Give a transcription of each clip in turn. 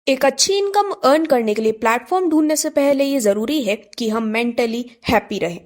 एक अच्छी income earn करने के लिए प्लेटफॉर्म ढूंढने से पहले ये जरूरी है कि हम मेंटली हैप्पी रहें।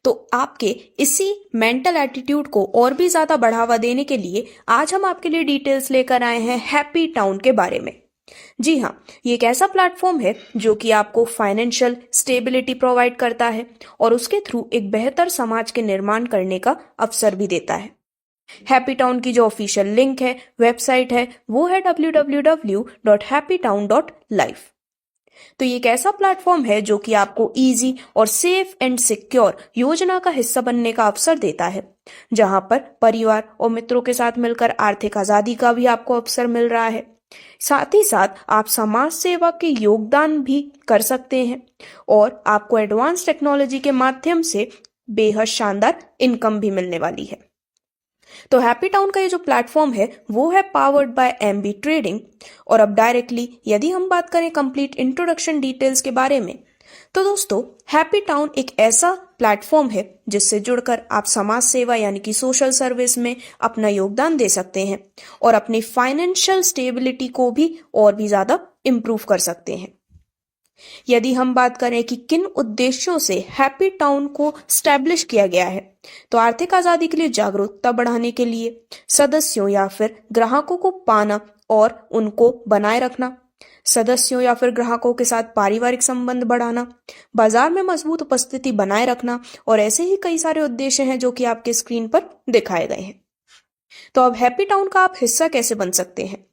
तो आपके इसी मेंटल एटीट्यूड को और भी ज्यादा बढ़ावा देने के लिए आज हम आपके लिए डिटेल्स लेकर आए हैं हैप्पी टाउन के बारे में। जी हाँ, ये एक ऐसा प्लेटफॉर्म है जो कि आपको फाइनेंशियल स्टेबिलिटी प्रोवाइड करता है और उसके थ्रू एक बेहतर समाज के निर्माण करने का अवसर भी देता है। हैप्पी टाउन की जो ऑफिशियल लिंक है, वेबसाइट है, वो है www.happytown.life। तो ये एक ऐसा प्लेटफॉर्म है जो कि आपको इजी और सेफ एंड सिक्योर योजना का हिस्सा बनने का अवसर देता है, जहां पर परिवार और मित्रों के साथ मिलकर आर्थिक आजादी का भी आपको अवसर मिल रहा है। साथ ही साथ आप समाज सेवा के योगदान भी कर सकते हैं और आपको एडवांस टेक्नोलॉजी के माध्यम से बेहद शानदार इनकम भी मिलने वाली है। तो हैप्पी टाउन का ये जो प्लेटफॉर्म है वो है पावर्ड बाय एमबी ट्रेडिंग। और अब डायरेक्टली यदि हम बात करें कंप्लीट इंट्रोडक्शन डिटेल्स के बारे में, तो दोस्तों हैप्पी टाउन एक ऐसा प्लेटफॉर्म है जिससे जुड़कर आप समाज सेवा यानी कि सोशल सर्विस में अपना योगदान दे सकते हैं और अपनी फाइनेंशियल स्टेबिलिटी को भी और भी ज्यादा इम्प्रूव कर सकते हैं। यदि हम बात करें कि किन उद्देश्यों से हैप्पी टाउन को स्टैब्लिश किया गया है, तो आर्थिक आजादी के लिए जागरूकता बढ़ाने के लिए, सदस्यों या फिर ग्राहकों को पाना और उनको बनाए रखना, सदस्यों या फिर ग्राहकों के साथ पारिवारिक संबंध बढ़ाना, बाजार में मजबूत उपस्थिति बनाए रखना और ऐसे ही कई सारे उद्देश्य हैं जो कि आपके स्क्रीन पर दिखाए गए हैं। तो अब हैप्पी टाउन का आप हिस्सा कैसे बन सकते हैं?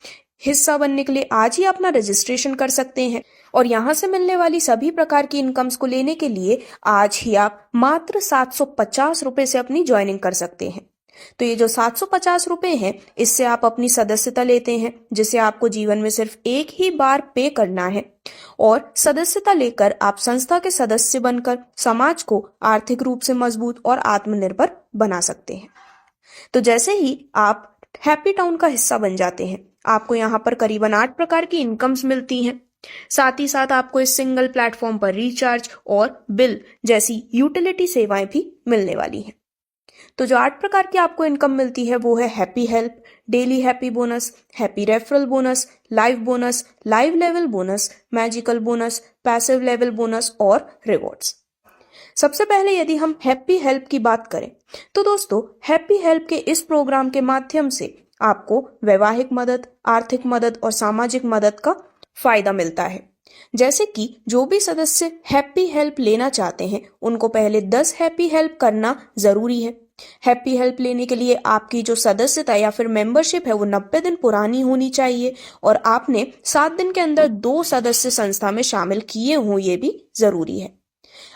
हिस्सा बनने के लिए आज ही अपना रजिस्ट्रेशन कर सकते हैं और यहाँ से मिलने वाली सभी प्रकार की इनकम्स को लेने के लिए आज ही आप मात्र 750 रुपए से अपनी ज्वाइनिंग कर सकते हैं। तो ये जो 750 रुपए हैं, इससे आप अपनी सदस्यता लेते हैं, जिसे आपको जीवन में सिर्फ एक ही बार पे करना है और सदस्यता लेकर आप संस्था के सदस्य बनकर समाज को आर्थिक रूप से मजबूत और आत्मनिर्भर बना सकते हैं। तो जैसे ही आप हैप्पी टाउन का हिस्सा बन जाते हैं, आपको यहाँ पर करीबन 8 प्रकार की इनकम्स मिलती हैं। साथ ही साथ आपको इस सिंगल प्लेटफॉर्म पर रिचार्ज और बिल जैसी यूटिलिटी सेवाएं भी मिलने वाली हैं। तो जो 8 प्रकार की आपको इनकम मिलती है वो है happy help, daily happy bonus, happy referral bonus, live level bonus, magical bonus, passive level bonus और रिवॉर्ड्स। सबसे पहले यदि हम हैप्पी हेल्प की बात करें, तो दोस्तों हैप्पी हेल्प के इस प्रोग्राम के माध्यम से आपको वैवाहिक मदद, आर्थिक मदद और सामाजिक मदद का फायदा मिलता है। जैसे कि जो भी सदस्य हैप्पी हेल्प लेना चाहते हैं, उनको पहले 10 हैप्पी हेल्प करना जरूरी है। हैप्पी हेल्प लेने के लिए आपकी जो सदस्यता या फिर मेंबरशिप है वो 90 दिन पुरानी होनी चाहिए और आपने 7 दिन के अंदर 2 सदस्य संस्था में शामिल किए हों, ये भी जरूरी है।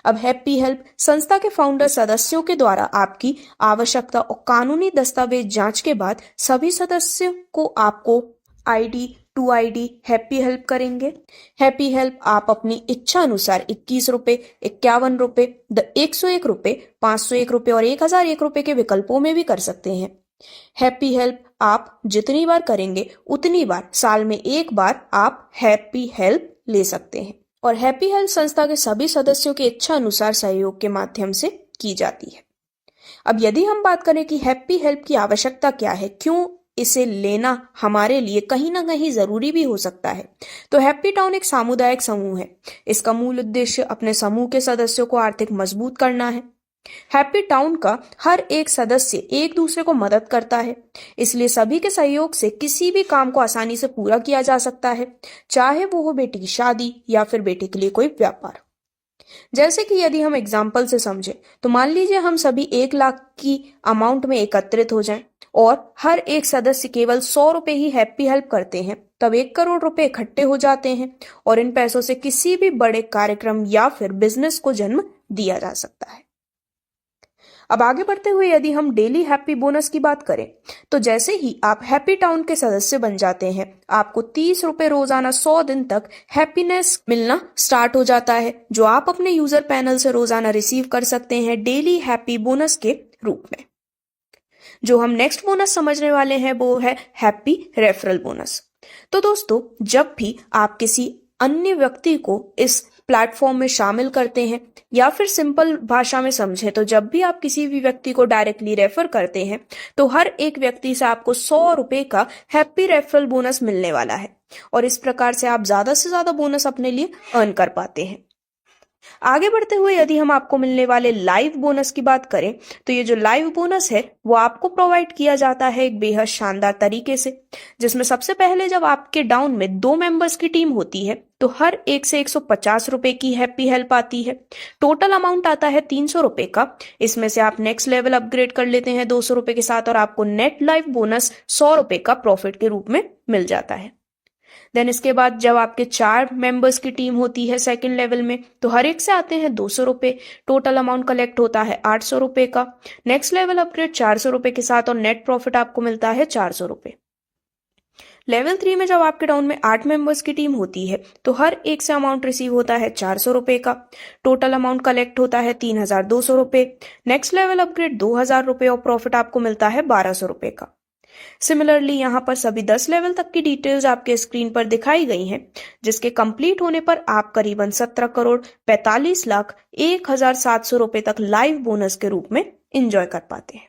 अब हैप्पी हेल्प संस्था के फाउंडर सदस्यों के द्वारा आपकी आवश्यकता और कानूनी दस्तावेज जांच के बाद सभी सदस्यों को आपको ID to ID happy help करेंगे। हैप्पी हेल्प आप अपनी इच्छा अनुसार 21 रुपए, 51 रुपए, 101 रुपए, 501 रुपए और 1001 रुपए के विकल्पों में भी कर सकते हैं। हैप्पी हेल्प आप जितनी बार करेंगे उतनी बार साल में एक बार आप हैप्पी हेल्प ले सकते हैं और हैप्पी हेल्प संस्था के सभी सदस्यों की इच्छा अनुसार सहयोग के माध्यम से की जाती है। अब यदि हम बात करें कि हैप्पी हेल्प की आवश्यकता क्या है, क्यों इसे लेना हमारे लिए कहीं ना कहीं जरूरी भी हो सकता है, तो हैप्पी टाउन एक सामुदायिक समूह है। इसका मूल उद्देश्य अपने समूह के सदस्यों को आर्थिक मजबूत करना है। हैप्पी टाउन का हर एक सदस्य एक दूसरे को मदद करता है, इसलिए सभी के सहयोग से किसी भी काम को आसानी से पूरा किया जा सकता है, चाहे वो हो बेटी की शादी या फिर बेटे के लिए कोई व्यापार। जैसे कि यदि हम एग्जाम्पल से समझे, तो मान लीजिए हम सभी 1 लाख की अमाउंट में एकत्रित हो जाएं और हर एक सदस्य केवल 100 रुपए ही हैप्पी हेल्प करते हैं, तब 1 करोड़ रुपए इकट्ठे हो जाते हैं और इन पैसों से किसी भी बड़े कार्यक्रम या फिर बिजनेस को जन्म दिया जा सकता है। अब आगे बढ़ते हुए यदि हम डेली हैप्पी बोनस की बात करें, तो जैसे ही आप हैप्पी टाउन के सदस्य बन जाते हैं, आपको 30 रुपए रोजाना 100 दिन तक हैप्पीनेस मिलना स्टार्ट हो जाता है, जो आप अपने यूजर पैनल से रोजाना रिसीव कर सकते हैं डेली हैप्पी बोनस के रूप में। जो हम नेक्स्ट बोनस समझने वाले हैं वो है हैप्पी रेफरल बोनस। तो दोस्तों, जब भी आप किसी अन्य व्यक्ति को इस प्लेटफॉर्म में शामिल करते हैं, या फिर सिंपल भाषा में समझे तो जब भी आप किसी भी व्यक्ति को डायरेक्टली रेफर करते हैं तो हर एक व्यक्ति से आपको 100 रुपए का हैप्पी रेफरल बोनस मिलने वाला है, और इस प्रकार से आप ज्यादा से ज्यादा बोनस अपने लिए अर्न कर पाते हैं। आगे बढ़ते हुए यदि हम आपको मिलने वाले लाइव बोनस की बात करें तो ये जो लाइव बोनस है वो आपको प्रोवाइड किया जाता है एक बेहद शानदार तरीके से, जिसमें सबसे पहले जब आपके डाउन में 2 मेंबर्स की टीम होती है तो हर एक से 150 रुपए की हैप्पी हेल्प आती है। टोटल अमाउंट आता है 300 रुपए का। इसमें से आप नेक्स्ट लेवल अपग्रेड कर लेते हैं 200 रुपए के साथ, और आपको नेट लाइव बोनस 100 रुपए का प्रॉफिट के रूप में मिल जाता है। देन इसके बाद जब आपके 4 मेंबर्स की टीम होती है सेकंड लेवल में तो हर एक से आते हैं 200 रुपए। टोटल अमाउंट कलेक्ट होता है 800 रुपए का। नेक्स्ट लेवल अपग्रेड 400 रुपए के साथ, और नेट प्रॉफिट आपको मिलता है 400 रुपए। लेवल 3 में जब आपके डाउन में 8 मेंबर्स की टीम होती है तो हर एक से अमाउंट रिसीव होता है 400 रुपए का। टोटल अमाउंट कलेक्ट होता है 3200 रुपए। नेक्स्ट लेवल अपग्रेड 2000 रुपए, और प्रॉफिट आपको मिलता है 1200 रुपए का। सिमिलरली यहाँ पर सभी 10 लेवल तक की डिटेल्स आपके स्क्रीन पर दिखाई गई हैं, जिसके कंप्लीट होने पर आप करीबन 17 करोड़ 45 लाख 1700 रुपए तक लाइव बोनस के रूप में एंजॉय कर पाते हैं।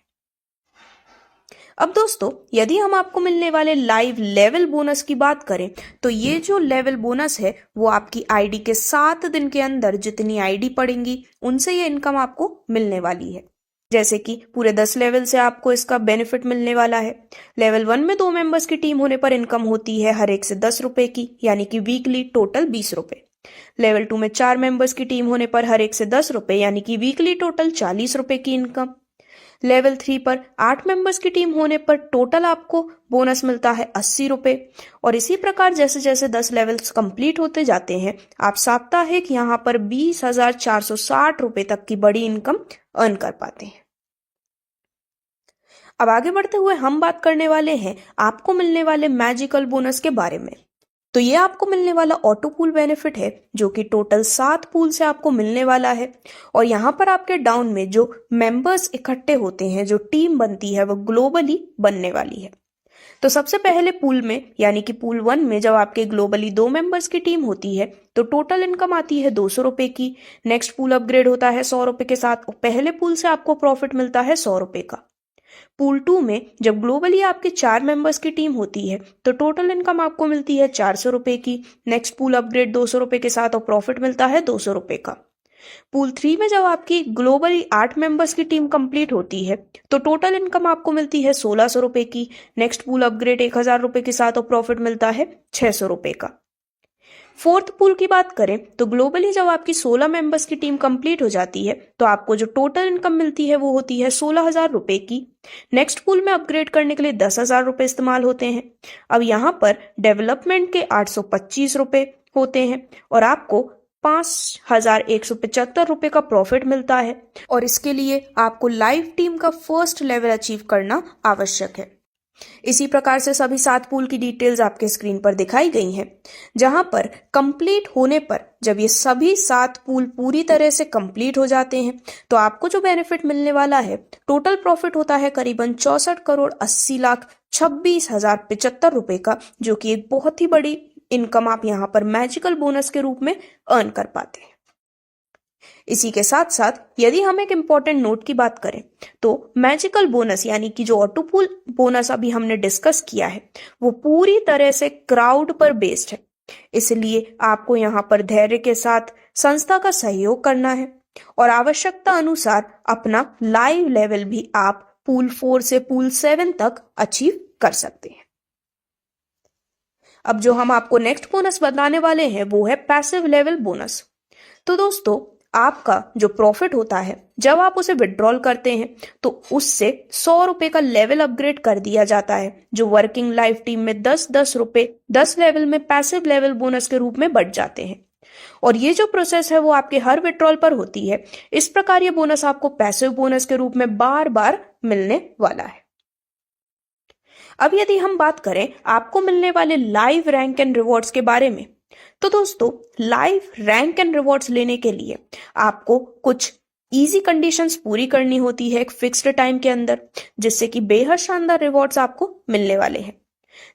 अब दोस्तों, यदि हम आपको मिलने वाले लाइव लेवल बोनस की बात करें तो ये जो लेवल बोनस है वो आपकी आईडी के 7 दिन के अंदर जितनी आईडी पड़ेंगी उनसे ये इनकम आपको मिलने वाली है। जैसे कि पूरे 10 लेवल से आपको इसका बेनिफिट मिलने वाला है। लेवल 1 में 2 मेंबर्स की टीम होने पर इनकम होती है हर एक से 10 रुपए की, यानी कि वीकली टोटल 20 रुपए। लेवल 2 में 4 मेंबर्स की टीम होने पर हर एक से 10 रुपए, यानी कि वीकली टोटल 40 रुपए की इनकम। लेवल 3 पर 8 मेंबर्स की टीम होने पर टोटल आपको बोनस मिलता है 80 रुपए। और इसी प्रकार जैसे जैसे 10 लेवल्स कंप्लीट होते जाते हैं आप साप्ताहिक यहाँ पर 20,460 रुपए तक की बड़ी इनकम अर्न कर पाते हैं। अब आगे बढ़ते हुए हम बात करने वाले हैं आपको मिलने वाले मैजिकल बोनस के बारे में। तो ये आपको मिलने वाला ऑटो पूल बेनिफिट है जो कि टोटल 7 पूल से आपको मिलने वाला है। और यहाँ पर आपके डाउन में जो मेंबर्स इकट्ठे होते हैं, जो टीम बनती है, वो ग्लोबली बनने वाली है। तो सबसे पहले पूल में यानी कि पूल 1 में जब आपके ग्लोबली 2 मेंबर्स की टीम होती है तो टोटल इनकम आती है 200 रुपए की। नेक्स्ट पूल अपग्रेड होता है 100 रुपए के साथ, और पहले पूल से आपको प्रॉफिट मिलता है 100 रुपए का। पूल 2 में जब ग्लोबली आपके 4 मेंबर्स की टीम होती है तो टोटल इनकम आपको मिलती है 400 रुपए की। नेक्स्ट पूल अपग्रेड 200 रुपए के साथ, और प्रॉफिट मिलता है 200 रुपए का। पूल 3 में जब आपकी ग्लोबली 8 मेंबर्स की टीम कंप्लीट होती है तो टोटल इनकम आपको मिलती है 1600 रुपए की। नेक्स्ट पूल अपग्रेड 1000 रुपए के साथ, और प्रॉफिट मिलता है 600 रुपए का। फोर्थ पूल की बात करें तो ग्लोबली जब आपकी 16 मेंबर्स की टीम कंप्लीट हो जाती है तो आपको जो टोटल इनकम मिलती है वो होती है 16,000 रुपए की। नेक्स्ट पूल में अपग्रेड करने के लिए 10,000 रुपए इस्तेमाल होते हैं। अब यहाँ पर डेवलपमेंट के 825 रुपए होते हैं, और आपको 5,175 रुपए का प्रॉफिट मिलता है। और इसके लिए आपको लाइव टीम का फर्स्ट लेवल अचीव करना आवश्यक है। इसी प्रकार से सभी 7 पूल की डिटेल्स आपके स्क्रीन पर दिखाई गई हैं, जहां पर कंप्लीट होने पर जब ये सभी 7 पूल पूरी तरह से कंप्लीट हो जाते हैं तो आपको जो बेनिफिट मिलने वाला है, टोटल प्रॉफिट होता है करीबन 64 करोड़ 80 लाख 26,075 रुपए का, जो कि एक बहुत ही बड़ी इनकम आप यहाँ पर मैजिकल बोनस के रूप में अर्न कर पाते हैं। इसी के साथ साथ यदि हम एक इंपॉर्टेंट नोट की बात करें तो मैजिकल बोनस यानी कि जो ऑटो पूल बोनस अभी हमने डिस्कस किया है वो पूरी तरह से क्राउड पर बेस्ड है, इसलिए आपको यहाँ पर धैर्य के साथ संस्था का सहयोग करना है और आवश्यकता अनुसार अपना लाइव लेवल भी आप पूल 4 से पूल 7 तक अचीव कर सकते हैं। अब जो हम आपको नेक्स्ट बोनस बताने वाले हैं वो है पैसिव लेवल बोनस। तो दोस्तों, आपका जो प्रॉफिट होता है जब आप उसे विड्रॉल करते हैं तो उससे 100 रुपए का लेवल अपग्रेड कर दिया जाता है, जो वर्किंग लाइफ टीम में 10-10 रुपए 10 लेवल में पैसिव लेवल बोनस के रूप में बढ़ जाते हैं। और ये जो प्रोसेस है वो आपके हर विड्रॉल पर होती है। इस प्रकार ये बोनस आपको पैसिव बोनस के रूप में बार बार मिलने वाला है। अब यदि हम बात करें आपको मिलने वाले लाइव रैंक एंड रिवॉर्ड्स के बारे में, तो दोस्तों लाइव रैंक एंड रिवॉर्ड्स लेने के लिए आपको कुछ इजी कंडीशंस पूरी करनी होती है एक फिक्स्ड टाइम के अंदर, जिससे कि बेहद शानदार रिवॉर्ड्स आपको मिलने वाले हैं।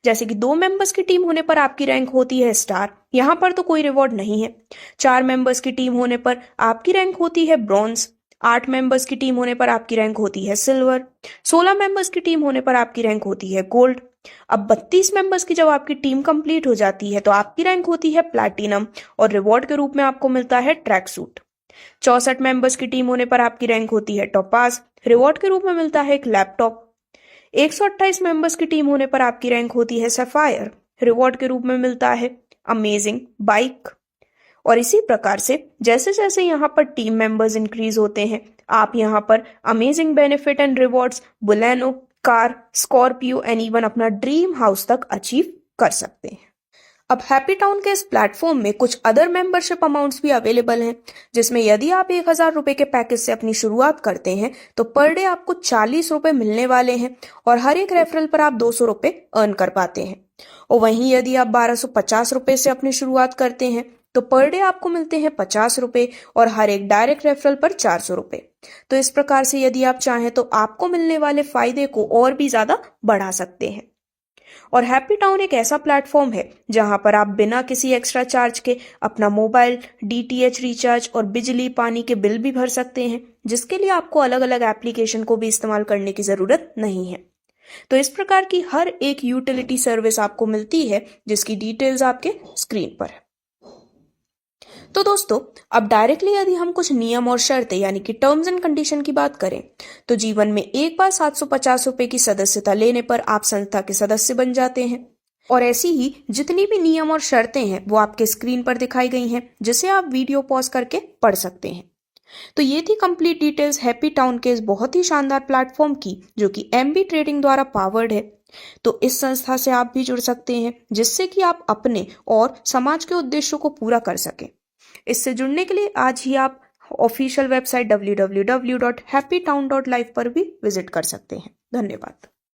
जैसे कि 2 मेंबर्स की टीम होने पर आपकी रैंक होती है स्टार, यहाँ पर तो कोई रिवॉर्ड नहीं है। 4 मेंबर्स की टीम होने पर आपकी रैंक होती है ब्रॉन्ज। 8 मेंबर्स की टीम होने पर आपकी रैंक होती है सिल्वर। 16 मेंबर्स की टीम होने पर आपकी रैंक होती है गोल्ड। अब 32 मेंबर्स की जब आपकी टीम कंप्लीट हो जाती है तो आपकी रैंक होती है प्लैटिनम और रिवॉर्ड के रूप में आपको मिलता है ट्रैक सूट। 64 मेंबर्स की टीम होने पर आपकी रैंक होती है टोपाज, रिवॉर्ड के रूप में मिलता है एक लैपटॉप। 128 मेंबर्स की टीम होने पर आपकी रैंक होती है सफायर, रिवॉर्ड के रूप में मिलता है अमेजिंग बाइक। और इसी प्रकार से जैसे जैसे यहाँ पर टीम मेंबर्स इंक्रीज होते हैं, आप यहाँ पर amazing benefit and rewards, Baleno car, Scorpio and even अपना ड्रीम हाउस तक अचीव कर सकते हैं। अब हैप्पी टाउन के इस प्लेटफॉर्म में कुछ अदर मेंबरशिप अमाउंट्स भी अवेलेबल हैं, जिसमें यदि आप 1000 रुपए के पैकेज से अपनी शुरुआत करते हैं तो पर डे आपको 40 रुपए मिलने वाले हैं और हर एक रेफरल पर आप 200 रुपए अर्न कर पाते हैं। और वहीं यदि आप 1250 रुपए से अपनी शुरुआत करते हैं तो पर डे आपको मिलते हैं 50 रुपए और हर एक डायरेक्ट रेफरल पर 400 रुपए। तो इस प्रकार से यदि आप चाहें तो आपको मिलने वाले फायदे को और भी ज्यादा बढ़ा सकते हैं। और हैप्पी टाउन एक ऐसा प्लेटफॉर्म है जहां पर आप बिना किसी एक्स्ट्रा चार्ज के अपना मोबाइल, डीटीएच रिचार्ज और बिजली पानी के बिल भी भर सकते हैं, जिसके लिए आपको अलग अलग एप्लीकेशन को भी इस्तेमाल करने की जरूरत नहीं है। तो इस प्रकार की हर एक यूटिलिटी सर्विस आपको मिलती है जिसकी डिटेल्स आपके स्क्रीन पर है। तो दोस्तों, अब डायरेक्टली यदि हम कुछ नियम और शर्तें यानी कि टर्म्स एंड कंडीशन की बात करें तो जीवन में एक बार 750 रुपए की सदस्यता लेने पर आप संस्था के सदस्य बन जाते हैं। और ऐसी ही जितनी भी नियम और शर्तें हैं वो आपके स्क्रीन पर दिखाई गई हैं, जिसे आप वीडियो पॉज करके पढ़ सकते हैं। तो ये थी कंप्लीट डिटेल्स हैप्पी टाउन के इस बहुत ही शानदार प्लेटफॉर्म की, जो कि एमबी ट्रेडिंग द्वारा पावर्ड है। तो इस संस्था से आप भी जुड़ सकते हैं, जिससे कि आप अपने और समाज के उद्देश्यों को पूरा कर सकें। इससे जुड़ने के लिए आज ही आप ऑफिशियल वेबसाइट www.happytown.life पर भी विजिट कर सकते हैं। धन्यवाद।